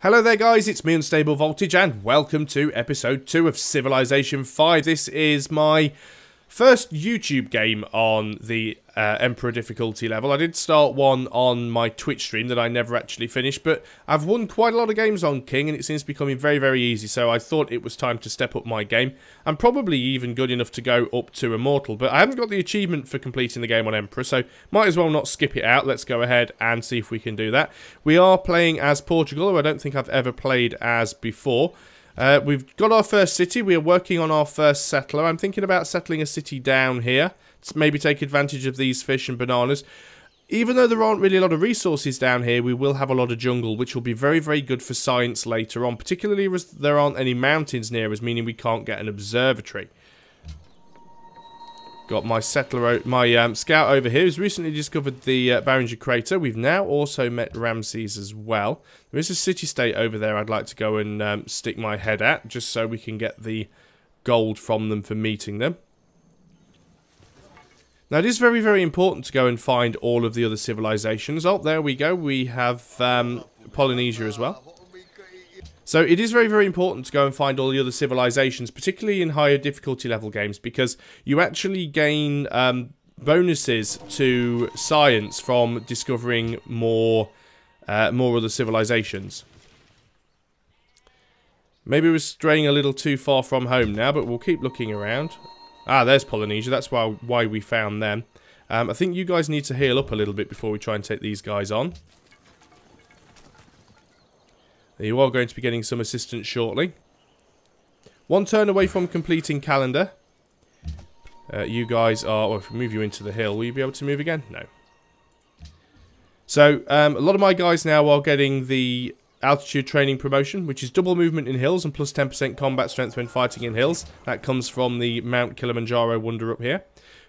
Hello there guys, it's me Unstable Voltage and welcome to episode 2 of Civilization 5. This is my first YouTube game on the Emperor difficulty level. I did start one on my Twitch stream that I never actually finished, but I've won quite a lot of games on King and it seems to be becoming very, very easy, so I thought it was time to step up my game. I'm probably even good enough to go up to Immortal, but I haven't got the achievement for completing the game on Emperor, so might as well not skip it out. Let's go ahead and see if we can do that. We are playing as Portugal, who I don't think I've ever played as before. We've got our first city. We are working on our first settler. I'm thinking about settling a city down here to maybe take advantage of these fish and bananas. Even though there aren't really a lot of resources down here, we will have a lot of jungle, which will be very, very good for science later on, particularly as there aren't any mountains near us, meaning we can't get an observatory. Got my settler, my scout over here, who's recently discovered the Barringer crater. We've now also met Ramses as well. There is a city-state over there I'd like to go and stick my head at, just so we can get the gold from them for meeting them. Now, it is very, very important to go and find all of the other civilizations. Oh, there we go. We have Polynesia as well. So it is very, very important to go and find all the other civilizations, particularly in higher difficulty level games, because you actually gain bonuses to science from discovering more other civilizations. Maybe we're straying a little too far from home now, but we'll keep looking around. Ah, there's Polynesia. That's why we found them. I think you guys need to heal up a little bit before we try and take these guys on. You are going to be getting some assistance shortly. One turn away from completing calendar. You guys are... Well, if we move you into the hill, will you be able to move again? No. So, a lot of my guys now are getting the altitude training promotion, which is double movement in hills and plus 10% combat strength when fighting in hills. That comes from the Mount Kilimanjaro wonder up here.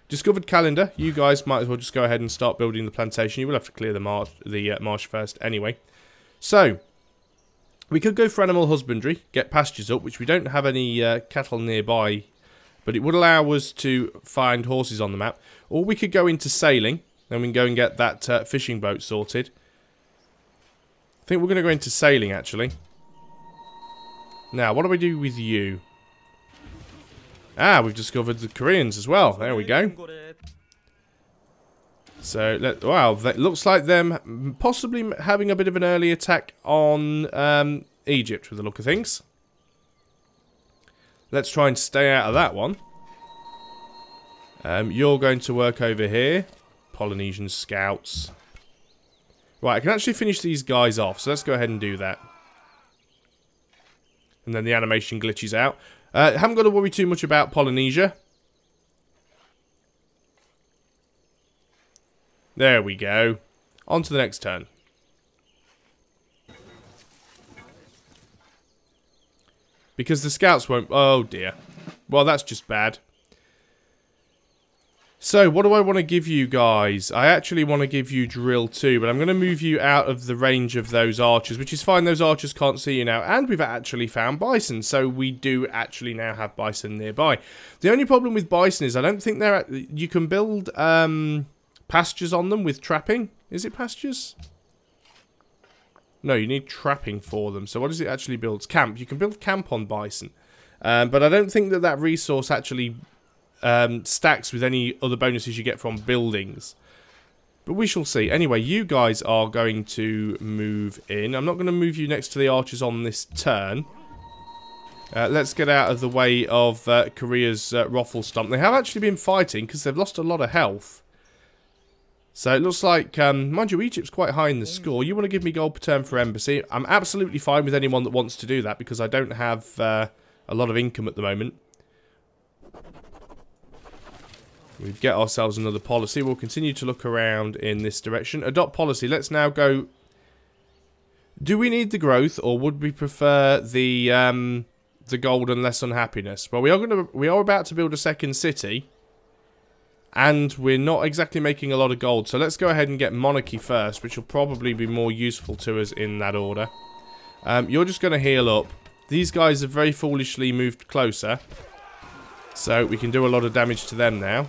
Discovered calendar. You guys might as well just go ahead and start building the plantation. You will have to clear the marsh first anyway. So... we could go for animal husbandry, get pastures up, which we don't have any cattle nearby, but it would allow us to find horses on the map. Or we could go into sailing, and we can go and get that fishing boat sorted. I think we're going to go into sailing, actually. Now, what do we do with you? Ah, we've discovered the Koreans as well. There we go. So, wow, that looks like them possibly having a bit of an early attack on Egypt with the look of things. Let's try and stay out of that one. You're going to work over here. Polynesian scouts. Right, I can actually finish these guys off, so let's go ahead and do that. And then the animation glitches out. Haven't got to worry too much about Polynesia. There we go. On to the next turn. Because the scouts won't... oh dear. Well, that's just bad. So, what do I want to give you guys? I actually want to give you drill too, but I'm going to move you out of the range of those archers, which is fine. Those archers can't see you now. And we've actually found bison, so we do actually now have bison nearby. The only problem with bison is I don't think they're... you can build... pastures on them with trapping. Is it pastures? No, you need trapping for them. So what does it actually build? Camp. You can build camp on bison. But I don't think that that resource actually stacks with any other bonuses you get from buildings. But we shall see. Anyway, you guys are going to move in. I'm not going to move you next to the archers on this turn. Let's get out of the way of Korea's Roffle Stomp. They have actually been fighting because they've lost a lot of health. So it looks like, mind you, Egypt's quite high in the score. You want to give me gold per turn for embassy? I'm absolutely fine with anyone that wants to do that because I don't have a lot of income at the moment. We get ourselves another policy. We'll continue to look around in this direction. Adopt policy. Let's now go... do we need the growth or would we prefer the gold and less unhappiness? Well, we are about to build a second city. And we're not exactly making a lot of gold. So let's go ahead and get monarchy first, which will probably be more useful to us in that order. You're just going to heal up. These guys have very foolishly moved closer. So we can do a lot of damage to them now.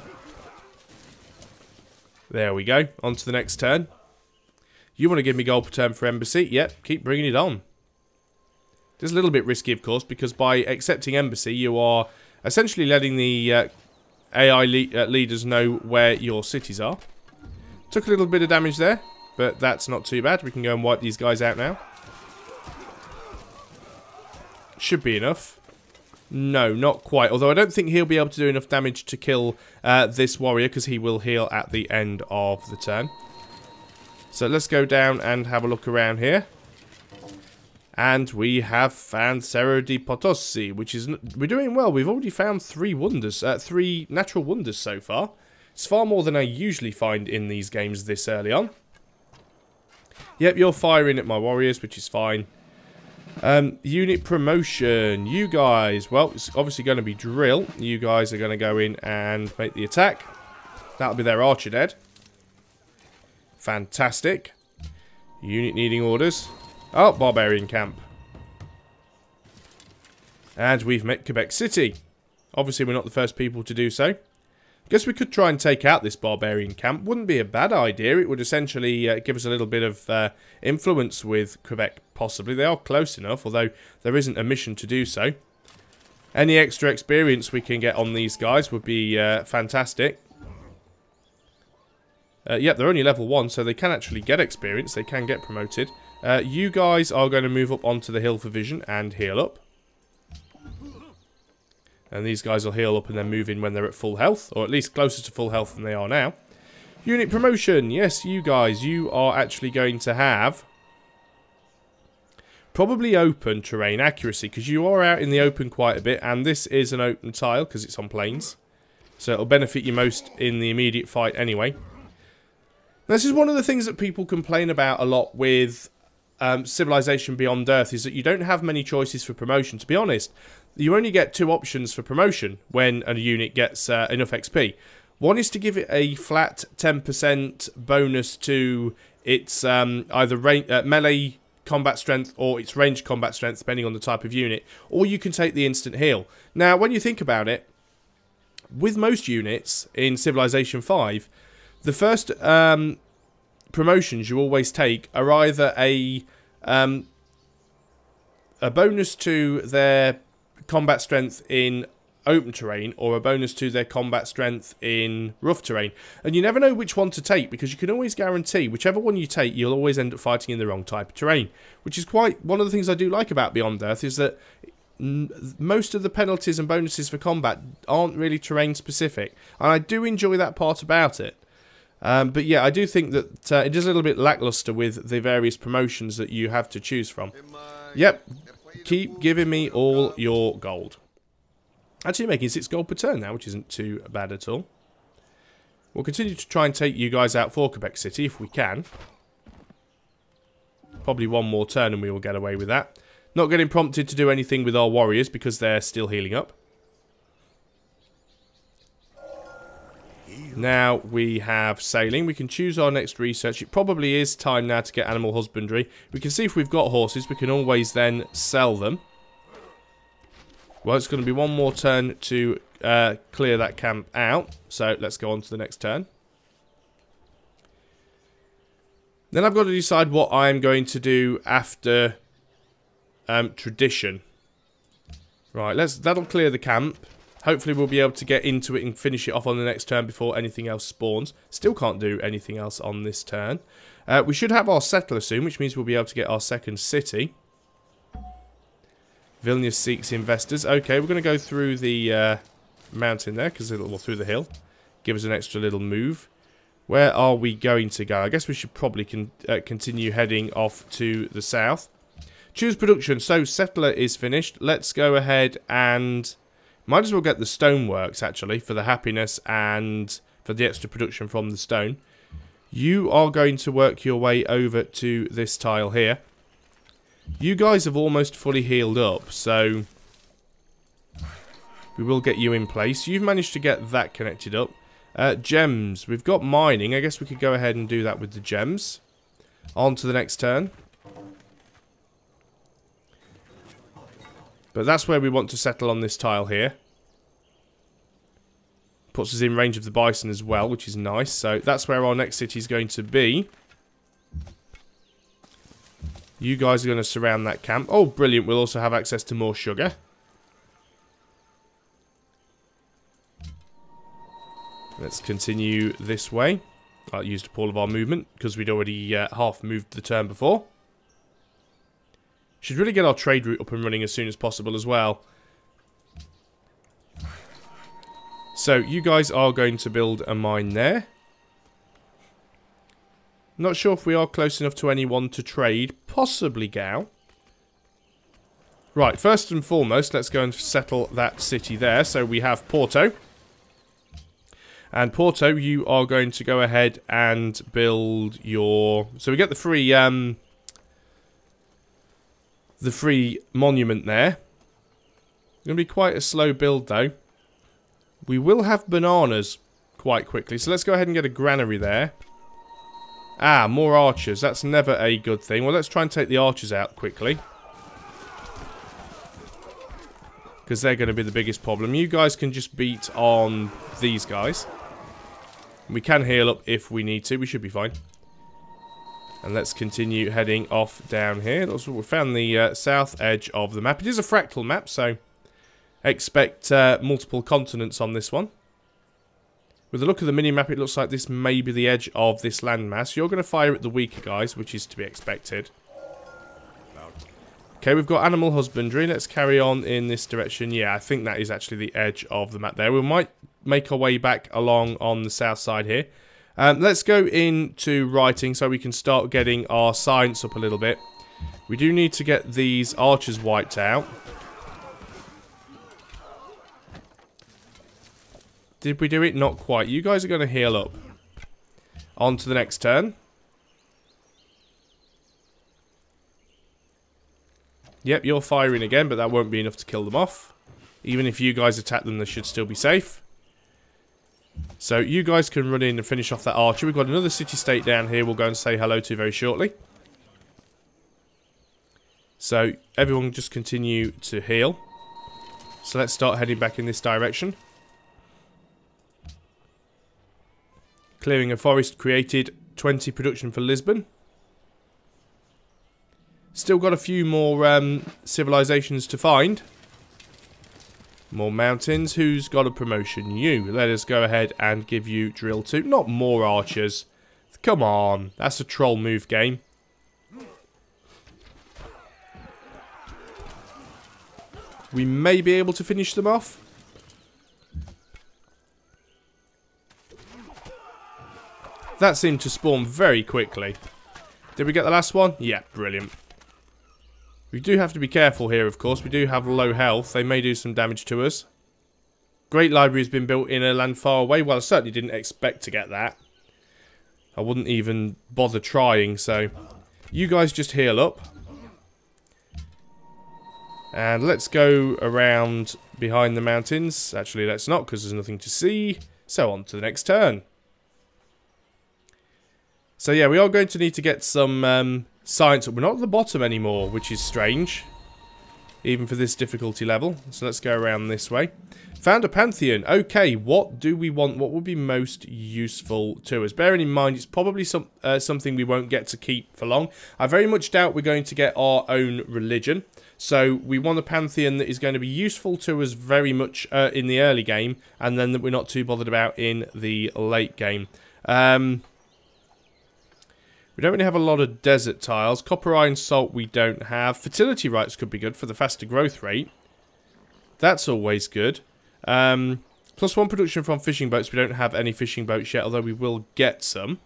There we go. On to the next turn. You want to give me gold per turn for embassy? Yep, keep bringing it on. This is a little bit risky, of course, because by accepting embassy, you are essentially letting the AI leaders know where your cities are. Took a little bit of damage there, but that's not too bad. We can go and wipe these guys out now. Should be enough. No, not quite. Although I don't think he'll be able to do enough damage to kill this warrior, because he will heal at the end of the turn. So let's go down and have a look around here. And we have found Cerro de Potosi, which is... We're doing well. We've already found 3 wonders, 3 natural wonders so far. It's far more than I usually find in these games this early on. Yep, you're firing at my warriors, which is fine. Unit promotion. You guys, well, it's obviously going to be drill. You guys are going to go in and make the attack. That'll be their archer dead. Fantastic. Unit needing orders. Oh, barbarian camp. And we've met Quebec City. Obviously, we're not the first people to do so. Guess we could try and take out this barbarian camp. Wouldn't be a bad idea. It would essentially give us a little bit of influence with Quebec, possibly. They are close enough, although there isn't a mission to do so. Any extra experience we can get on these guys would be fantastic. Yep, they're only level 1, so they can actually get experience. They can get promoted. You guys are going to move up onto the hill for vision and heal up. And these guys will heal up and then move in when they're at full health, or at least closer to full health than they are now. Unit promotion. Yes, you guys, you are actually going to have probably open terrain accuracy, because you are out in the open quite a bit, and this is an open tile because it's on plains. So it'll benefit you most in the immediate fight anyway. This is one of the things that people complain about a lot with Civilization Beyond Earth, is that you don't have many choices for promotion. To be honest, you only get 2 options for promotion when a unit gets enough XP. One is to give it a flat 10% bonus to its either melee combat strength or its ranged combat strength, depending on the type of unit. Or you can take the instant heal. Now, when you think about it, with most units in Civilization 5, the first promotions you always take are either a bonus to their combat strength in open terrain or a bonus to their combat strength in rough terrain. And you never know which one to take, because you can always guarantee whichever one you take, you'll always end up fighting in the wrong type of terrain. Which is quite one of the things I do like about Beyond Earth, is that most of the penalties and bonuses for combat aren't really terrain specific. And I do enjoy that part about it. But yeah, I do think that it is a little bit lackluster with the various promotions that you have to choose from. Yep, keep giving me all your gold. Actually making 6 gold per turn now, which isn't too bad at all. We'll continue to try and take you guys out for Quebec City if we can. Probably one more turn and we will get away with that. Not getting prompted to do anything with our warriors because they're still healing up. Now we have sailing. We can choose our next research. It probably is time now to get animal husbandry. We can see if we've got horses. We can always then sell them. Well, it's going to be one more turn to clear that camp out. So let's go on to the next turn. Then I've got to decide what I'm going to do after tradition. Right, that'll clear the camp. Hopefully we'll be able to get into it and finish it off on the next turn before anything else spawns. Still can't do anything else on this turn. We should have our settler soon, which means we'll be able to get our second city. Vilnius seeks investors. Okay, we're going to go through the mountain there, because it'll through the hill. Give us an extra little move. Where are we going to go? I guess we should probably continue heading off to the south. Choose production. So settler is finished. Let's go ahead and... Might as well get the stoneworks, actually, for the happiness and for the extra production from the stone. You are going to work your way over to this tile here. You guys have almost fully healed up, so we will get you in place. You've managed to get that connected up. Gems. We've got mining. I guess we could go ahead and do that with the gems. On to the next turn. But that's where we want to settle on this tile here. Puts us in range of the bison as well, which is nice. So that's where our next city is going to be. You guys are going to surround that camp. Oh, brilliant. We'll also have access to more sugar. Let's continue this way. I used up all of our movement because we'd already half moved the turn before. Should really get our trade route up and running as soon as possible as well. So, you guys are going to build a mine there. Not sure if we are close enough to anyone to trade. Possibly Gao. Right, first and foremost, let's go and settle that city there. So, we have Porto. And Porto, you are going to go ahead and build your... So, we get the free monument there. It's going to be quite a slow build, though. We will have bananas quite quickly. So let's go ahead and get a granary there. Ah, more archers. That's never a good thing. Well, let's try and take the archers out quickly. Because they're going to be the biggest problem. You guys can just beat on these guys. We can heal up if we need to. We should be fine. And let's continue heading off down here. We found the south edge of the map. It is a fractal map, so... expect multiple continents on this one. With the look of the mini-map, it looks like this may be the edge of this landmass. You're going to fire at the weaker guys, which is to be expected. Okay, we've got animal husbandry. Let's carry on in this direction. Yeah, I think that is actually the edge of the map there. We might make our way back along on the south side here. Let's go into writing so we can start getting our science up a little bit. We do need to get these archers wiped out. Did we do it? Not quite. You guys are going to heal up. On to the next turn. Yep, you're firing again, but that won't be enough to kill them off. Even if you guys attack them, they should still be safe. So you guys can run in and finish off that archer. We've got another city-state down here we'll go and say hello to very shortly. So everyone just continue to heal. So let's start heading back in this direction. Clearing a forest created 20 production for Lisbon. Still got a few more civilizations to find. More mountains. Who's got a promotion? You. Let us go ahead and give you drill 2. Not more archers. Come on. That's a troll move, game. We may be able to finish them off. That seemed to spawn very quickly. Did we get the last one? Yeah, brilliant. We do have to be careful here, of course. We do have low health. They may do some damage to us. Great library has been built in a land far away. Well, I certainly didn't expect to get that. I wouldn't even bother trying, so... You guys just heal up. And let's go around behind the mountains. Actually, let's not, because there's nothing to see. So, on to the next turn. So yeah, we are going to need to get some science up. We're not at the bottom anymore, which is strange. Even for this difficulty level. So let's go around this way. Found a pantheon. Okay, what do we want? What would be most useful to us? Bearing in mind, it's probably something we won't get to keep for long. I very much doubt we're going to get our own religion. So we want a pantheon that is going to be useful to us very much in the early game. And then that we're not too bothered about in the late game. We don't really have a lot of desert tiles. Copper, iron, salt we don't have. Fertility rights could be good for the faster growth rate. That's always good. +1 production from fishing boats. We don't have any fishing boats yet, although we will get some.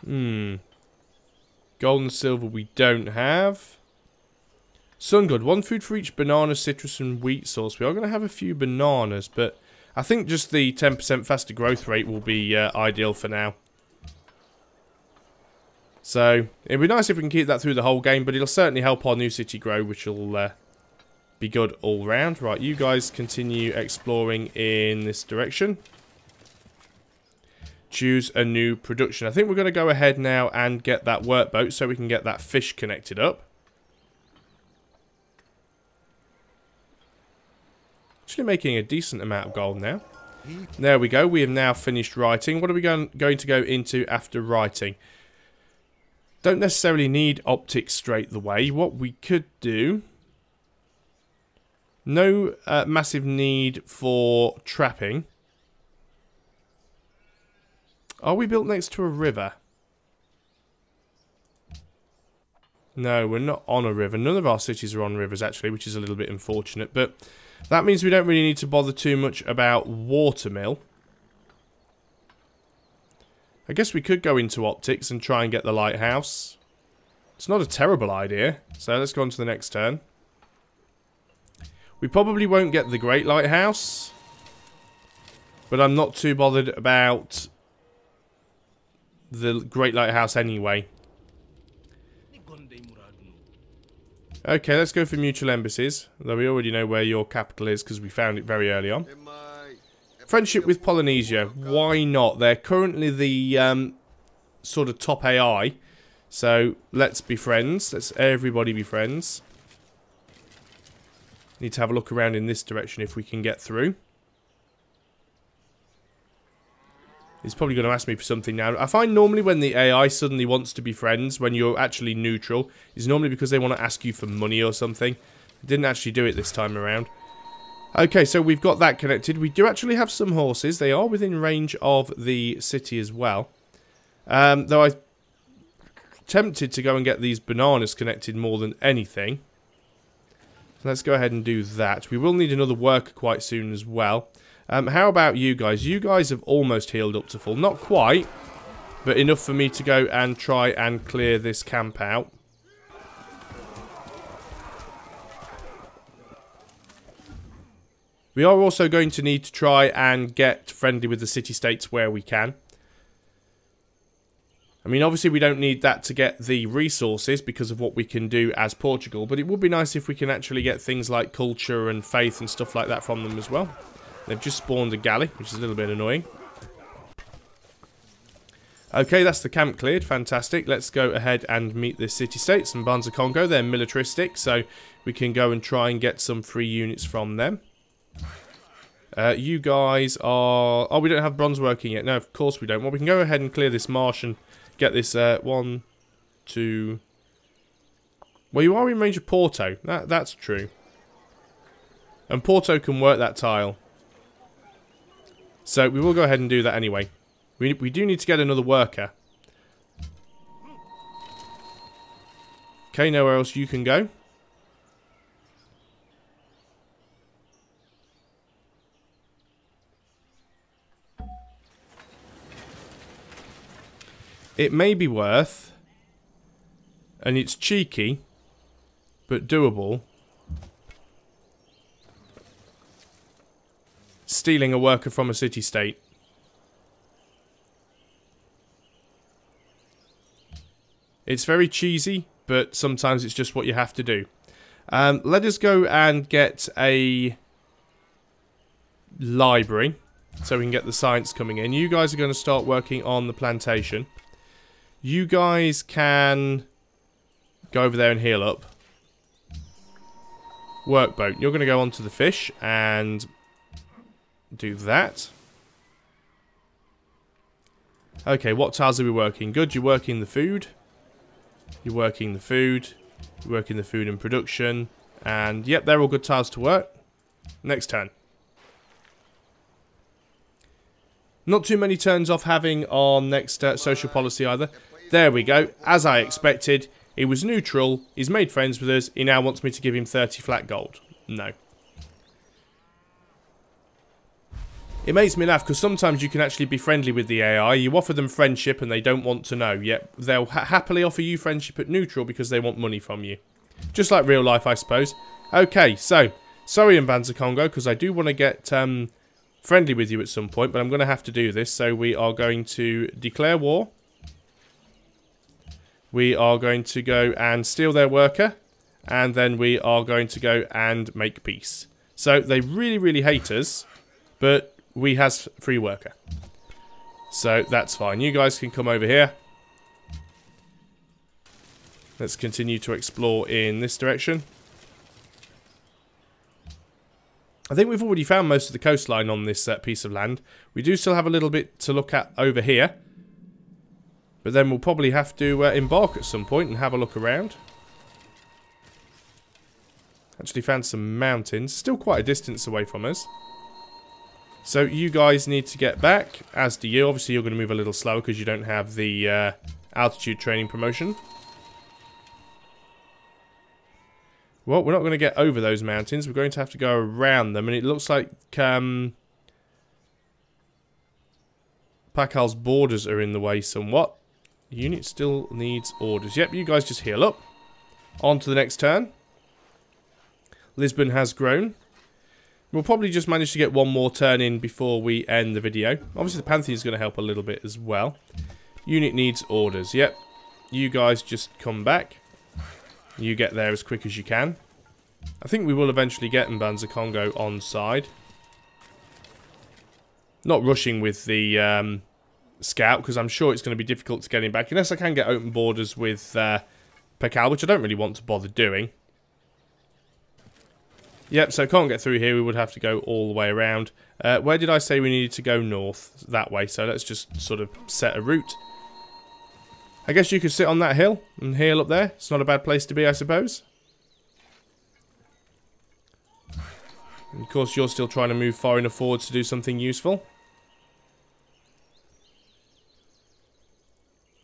Gold and silver we don't have. Sun good. 1 food for each banana, citrus and wheat source. We are going to have a few bananas, but... I think just the 10% faster growth rate will be ideal for now. So, it'd be nice if we can keep that through the whole game, but it'll certainly help our new city grow, which will be good all round. Right, you guys continue exploring in this direction. Choose a new production. I think we're going to go ahead now and get that workboat so we can get that fish connected up. Actually making a decent amount of gold now. There we go. We have now finished writing. What are we going to go into after writing? Don't necessarily need optics straight away. What we could do... No massive need for trapping. Are we built next to a river? No, we're not on a river. None of our cities are on rivers, actually, which is a little bit unfortunate. But that means we don't really need to bother too much about watermill. I guess we could go into optics and try and get the lighthouse. It's not a terrible idea. So let's go on to the next turn. We probably won't get the Great Lighthouse. But I'm not too bothered about the Great Lighthouse anyway. Okay, let's go for mutual embassies. Though we already know where your capital is because we found it very early on. Friendship with Polynesia. Why not? They're currently the sort of top AI. So let's be friends. Let's everybody be friends. Need to have a look around in this direction if we can get through. He's probably going to ask me for something now. I find normally when the AI suddenly wants to be friends, when you're actually neutral, is normally because they want to ask you for money or something. They didn't actually do it this time around. Okay, so we've got that connected. We do actually have some horses. They are within range of the city as well. Though I'm tempted to go and get these bananas connected more than anything. So let's go ahead and do that. We will need another worker quite soon as well. How about you guys? You guys have almost healed up to full. Not quite, but enough for me to go and try and clear this camp out. We are also going to need to try and get friendly with the city-states where we can. I mean, obviously we don't need that to get the resources because of what we can do as Portugal, but it would be nice if we can actually get things like culture and faith and stuff like that from them as well. They've just spawned a galley, which is a little bit annoying. Okay, that's the camp cleared. Fantastic. Let's go ahead and meet the city-states and Banza Congo. They're militaristic, so we can go and try and get some free units from them. You guys are... Oh, we don't have bronze working yet. No, of course we don't. Well, we can go ahead and clear this marsh and get this 1, 2... Well, you are in range of Porto. That's true. And Porto can work that tile. So we will go ahead and do that anyway. We do need to get another worker. Okay, nowhere else you can go. It may be worth, and it's cheeky, but doable, stealing a worker from a city-state. It's very cheesy, but sometimes it's just what you have to do. Let us go and get a library, so we can get the science coming in. You guys are going to start working on the plantation. You guys can go over there and heal up. Workboat. You're going to go onto the fish and do that. Okay, what tiles are we working? Good, you're working the food. You're working the food. You're working the food and production. And, yep, they're all good tiles to work. Next turn. Not too many turns off having on next social policy either. There we go. As I expected, he was neutral. He's made friends with us. He now wants me to give him 30 flat gold. No. It makes me laugh because sometimes you can actually be friendly with the AI. You offer them friendship and they don't want to know. Yet they'll happily offer you friendship at neutral because they want money from you. Just like real life, I suppose. Okay, so sorry, Banza Congo, because I do want to get friendly with you at some point, but I'm going to have to do this. So we are going to declare war. We are going to go and steal their worker. And then we are going to go and make peace. So they really, really hate us. But we has free worker. So that's fine. You guys can come over here. Let's continue to explore in this direction. I think we've already found most of the coastline on this piece of land. We do still have a little bit to look at over here. But then we'll probably have to embark at some point and have a look around. Actually found some mountains. Still quite a distance away from us. So you guys need to get back, as do you. Obviously you're going to move a little slower because you don't have the altitude training promotion. Well, we're not going to get over those mountains. We're going to have to go around them. And it looks like Pakal's borders are in the way somewhat. Unit still needs orders. Yep, you guys just heal up. On to the next turn. Lisbon has grown. We'll probably just manage to get one more turn in before we end the video. Obviously the Pantheon is going to help a little bit as well. Unit needs orders. Yep. You guys just come back. You get there as quick as you can. I think we will eventually get Mbanza Congo on side. Not rushing with the scout, because I'm sure it's going to be difficult to get him back. Unless I can get open borders with Pakal, which I don't really want to bother doing. Yep, so can't get through here. We would have to go all the way around. Where did I say we needed to go north? That way, so let's just sort of set a route. I guess you could sit on that hill and heal up there. It's not a bad place to be, I suppose. And of course, you're still trying to move far enough forward to do something useful.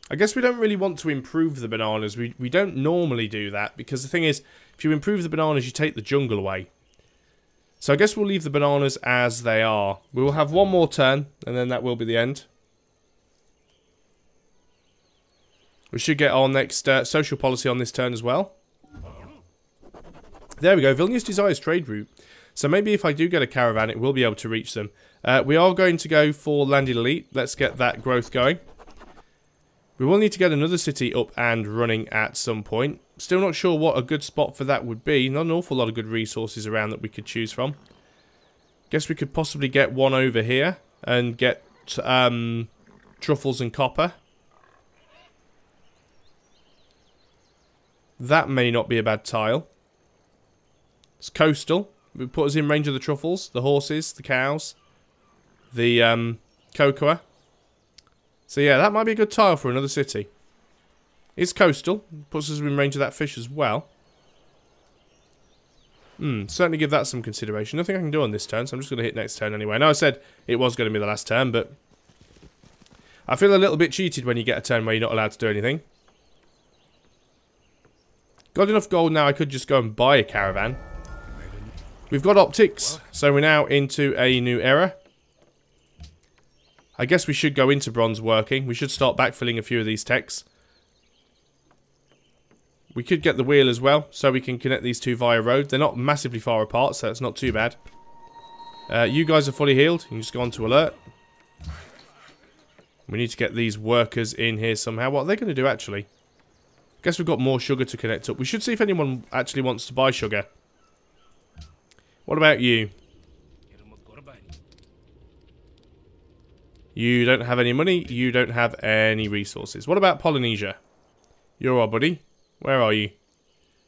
I guess we don't really want to improve the bananas. We don't normally do that, because the thing is, if you improve the bananas, you take the jungle away. So I guess we'll leave the bananas as they are. We will have one more turn, and then that will be the end. We should get our next social policy on this turn as well. There we go. Vilnius desires trade route. So maybe if I do get a caravan, it will be able to reach them. We are going to go for landed elite. Let's get that growth going. We will need to get another city up and running at some point. Still not sure what a good spot for that would be. Not an awful lot of good resources around that we could choose from. Guess we could possibly get one over here and get truffles and copper. That may not be a bad tile. It's coastal. It put us in range of the truffles, the horses, the cows, the cocoa. So yeah, that might be a good tile for another city. It's coastal. Puts us in range of that fish as well. Certainly give that some consideration. Nothing I can do on this turn, so I'm just going to hit next turn anyway. I know I said it was going to be the last turn, but I feel a little bit cheated when you get a turn where you're not allowed to do anything. Got enough gold now, I could just go and buy a caravan. We've got optics, so we're now into a new era. I guess we should go into bronze working. We should start backfilling a few of these techs. We could get the wheel as well, so we can connect these two via road. They're not massively far apart, so it's not too bad. You guys are fully healed. You can just go on to alert. We need to get these workers in here somehow. What are they going to do, actually? Guess we've got more sugar to connect up. We should see if anyone actually wants to buy sugar. What about you? You don't have any money. You don't have any resources. What about Polynesia? You're our buddy. Where are you?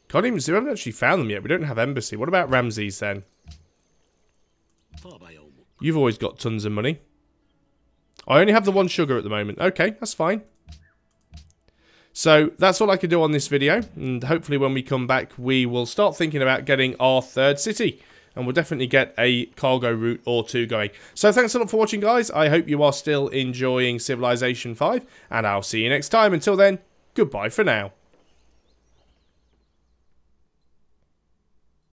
Can't even see. We haven't actually found them yet. We don't have embassy. What about Ramses then? You've always got tons of money. I only have the one sugar at the moment. Okay, that's fine. So that's all I can do on this video. And hopefully when we come back, we will start thinking about getting our third city. And we'll definitely get a cargo route or two going. So thanks a lot for watching, guys. I hope you are still enjoying Civilization 5. And I'll see you next time. Until then, goodbye for now.